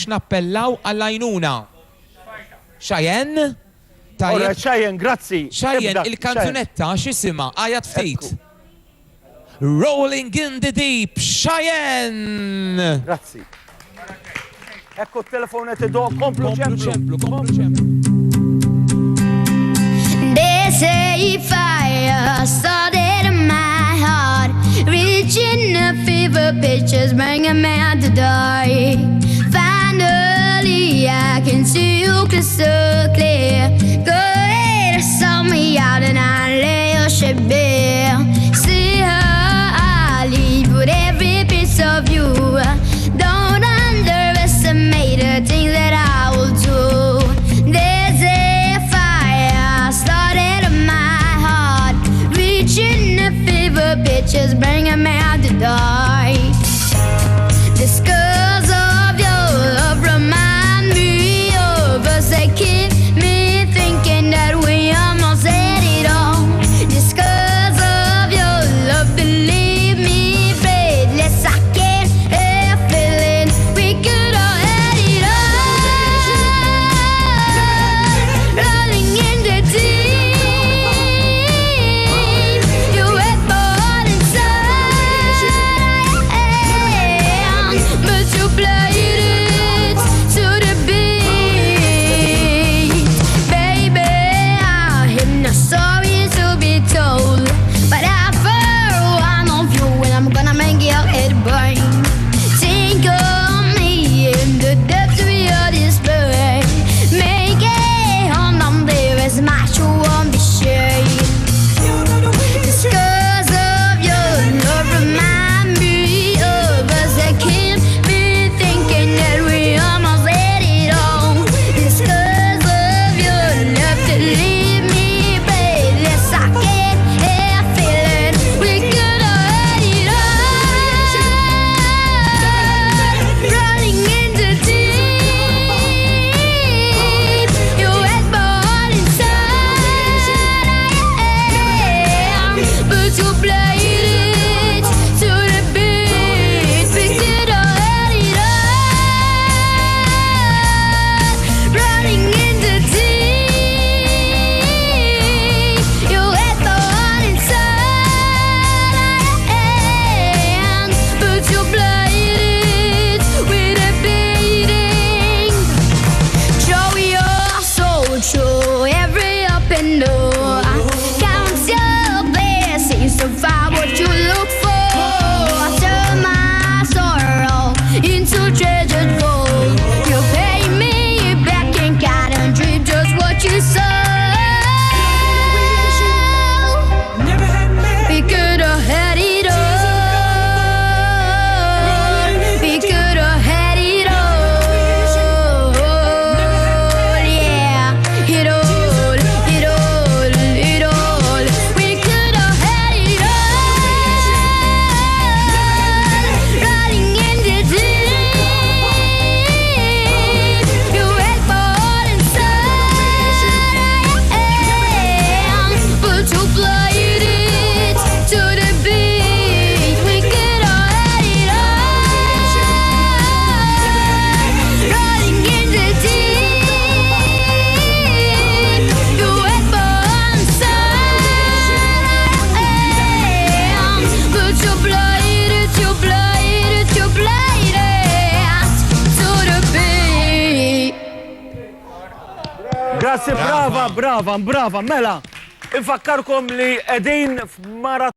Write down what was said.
biex nappellaw għall-għajnuna. Cheyenne? Ora, Cheyenne, grazzi. Cheyenne, il-kanzunetta x'isima għajat ftit. Rolling in the Deep, Cheyenne! Grazzi. Ekku t-telefonet id-do, komplu ċemplu. There's a fire started in my heart, reaching a fever pitch, just bringing me out to die. Finally, I can see you crystal clear. Go ahead, sell me out and I'll lay your ship bare. See how I leave with every piece of you. Don't underestimate the things that I will do. There's a fire started in my heart, reaching a fever pitch, just bringing me out to die. The scars of your love remind me of us. They keep me thinking that we almost had it all. The scars of your love, believe me, breathless, I can't help feeling we could have had it all. Rolling in the deep, you had my heart inside, but you played it to the beat. Baby, I have no story to be told, but I've heard one of you and I'm gonna make your head burn. Think of me in the depths of your despair. Make it on them there as much you won't be shared. The scars of your love remind me of us. They keep me thinking that we almost had it all. The scars of your love that leave me breathless, I can't help feeling we could have had it all. Rolling in the deep, you had my heart inside, but you played it to the beat. We could have had it all. Rolling in the deep, you had my heart inside, but you played it with a beating. Show your soul, show every up and down. Count your blessings to find what you look for. Turn my sorrow into treasured gold. You pay me back in kind and dream just what you sow. We could have had it all. We could have had it all. Yeah, it all, it all, it all. We could have had it all. Rolling in the deep, you had my heart inside, but you played it to the beat. We could have had it all. Rolling in the deep, you had my heart inside, but you played it, you played it, you played it to the beat. Grazzi, brava, mela. Infakkarkom li edin f'Maraton.